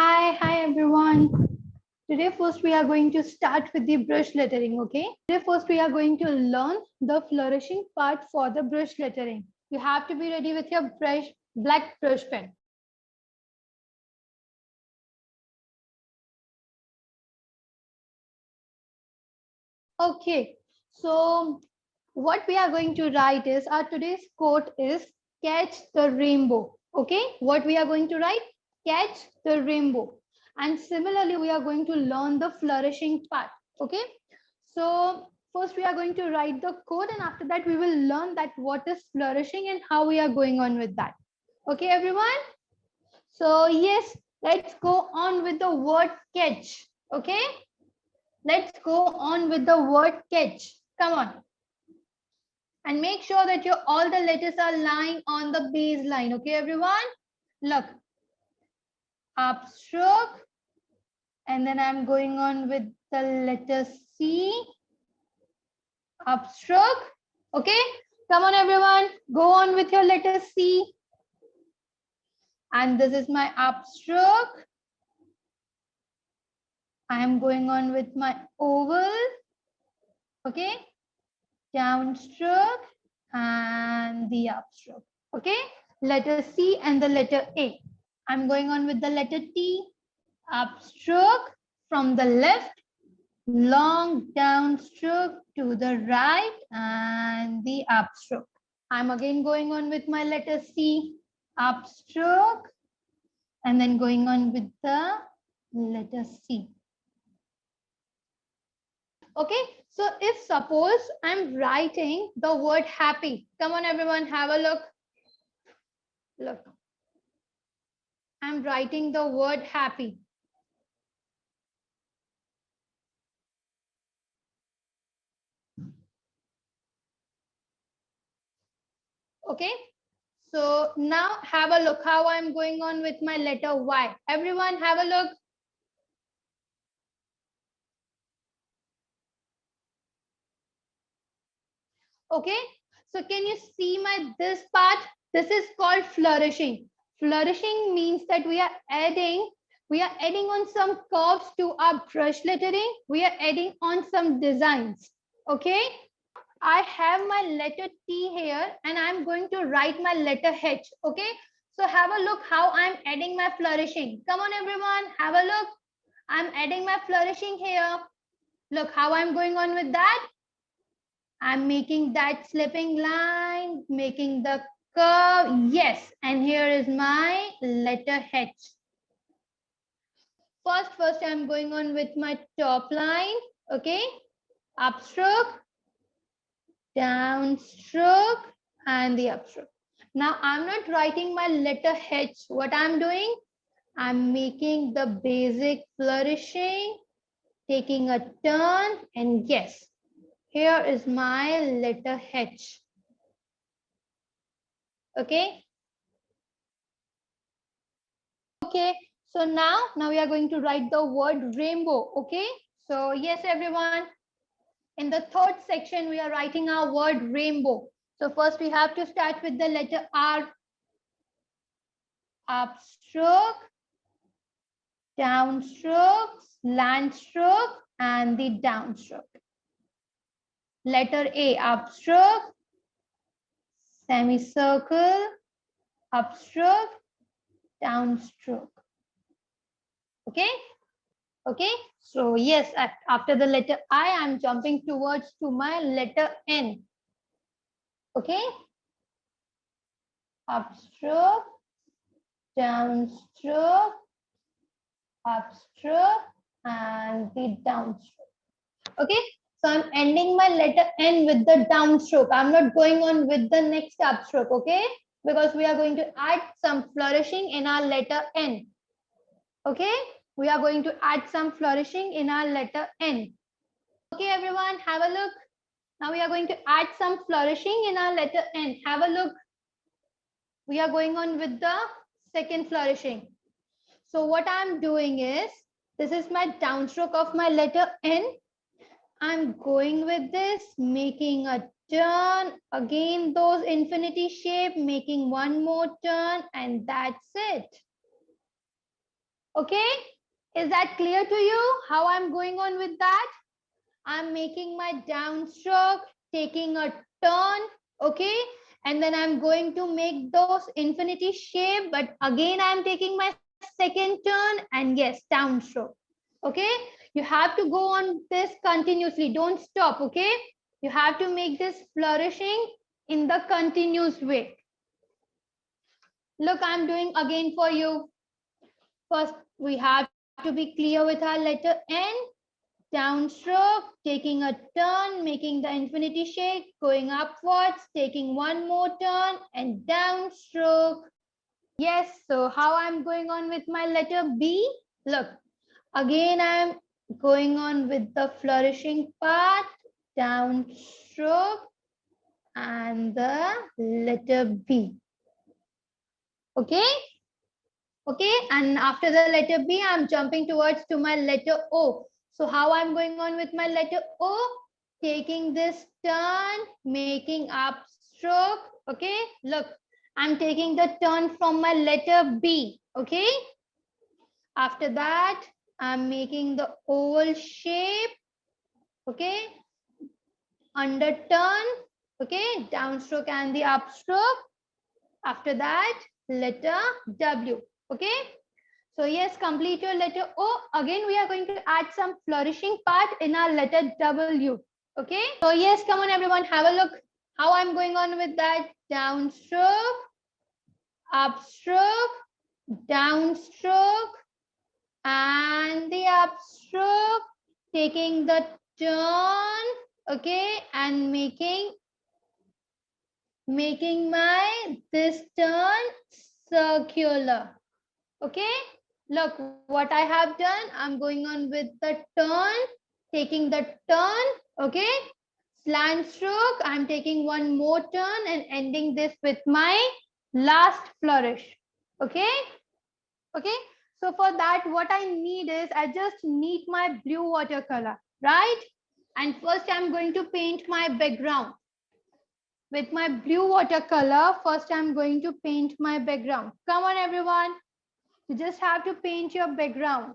Hi everyone. Today first we are going to start with the brush lettering, okay? Today first we are going to learn the flourishing part for the brush lettering. You have to be ready with your black brush pen. Okay, so what we are going to write is our today's quote is catch the rainbow. Okay, what we are going to write? Catch the rainbow. And similarly, we are going to learn the flourishing part. Okay, so first we are going to write the code, and after that we will learn that what is flourishing and how we are going on with that. Okay, everyone. So yes, let's go on with the word catch. Okay, let's go on with the word catch. Come on. And make sure that your all the letters are lying on the baseline. Okay, everyone? Look, upstroke, and then I'm going on with the letter C, upstroke. Okay, come on, everyone, go on with your letter C. And this is my upstroke. I am going on with my oval. Okay, downstroke and the upstroke. Okay, letter C and the letter A. I'm going on with the letter T, upstroke from the left, long downstroke to the right, and the upstroke. I'm again going on with my letter C, upstroke, and then going on with the letter C. Okay, so if suppose I'm writing the word happy, come on everyone, have a look. Look, I'm writing the word happy. Okay, so now have a look how I'm going on with my letter Y. Everyone have a look. Okay, so can you see my this part? This is called flourishing. Flourishing means that we are adding on some curves to our brush lettering. We are adding on some designs. Okay, I have my letter T here and I'm going to write my letter H. Okay, so have a look how I'm adding my flourishing. Come on everyone, have a look. I'm adding my flourishing here. Look how I'm going on with that. I'm making that slipping line, making the curve. Yes, and here is my letter H. First I'm going on with my top line. Okay, upstroke, downstroke, and the upstroke. Now I'm not writing my letter H. What I'm doing? I'm making the basic flourishing, taking a turn, and yes, here is my letter H. Okay. Okay. So now we are going to write the word rainbow. Okay. So yes, everyone. In the third section, we are writing our word rainbow. So first we have to start with the letter R. Upstroke, downstroke, slant stroke, and the downstroke. Letter A, upstroke, semicircle, upstroke, downstroke. Okay. Okay, so yes, after the letter I am jumping towards to my letter N. Okay, upstroke, downstroke, upstroke, and the downstroke. Okay, so I'm ending my letter N with the downstroke. I'm not going on with the next upstroke. Okay, because we are going to add some flourishing in our letter N. Okay, we are going to add some flourishing in our letter N. Okay, everyone, have a look. Now we are going to add some flourishing in our letter N. Have a look. We are going on with the second flourishing. So what I'm doing is, this is my downstroke of my letter N. I'm going with this, making a turn. Again, those infinity shape, making one more turn, and that's it. Okay, is that clear to you how I'm going on with that? I'm making my downstroke, taking a turn, okay? And then I'm going to make those infinity shape, but again, I'm taking my second turn and yes, downstroke, okay? You have to go on this continuously. Don't stop, okay? You have to make this flourishing in the continuous way. Look, I'm doing again for you. First, we have to be clear with our letter N. Downstroke, taking a turn, making the infinity shape, going upwards, taking one more turn, and downstroke. Yes, so how I'm going on with my letter B? Look, again I'm going on with the flourishing part, downstroke, and the letter B. Okay? Okay, and after the letter B, I'm jumping towards to my letter O. So how I'm going on with my letter O? Taking this turn, making upstroke. Okay, look, I'm taking the turn from my letter B. Okay, after that, I'm making the oval shape. Okay, under turn. Okay, downstroke and the upstroke. After that, letter W. Okay. So yes, complete your letter O. Again, we are going to add some flourishing part in our letter W. Okay. So yes, come on everyone, have a look how I'm going on with that. Downstroke, upstroke, downstroke, and the upstroke, taking the turn, okay, and making my this turn circular. Okay, look what I have done. I'm going on with the turn, taking the turn, okay, slant stroke. I'm taking one more turn and ending this with my last flourish. Okay, okay. So for that, what I need is I just need my blue watercolor, right? And first I'm going to paint my background. With my blue watercolor, first I'm going to paint my background. Come on, everyone. You just have to paint your background.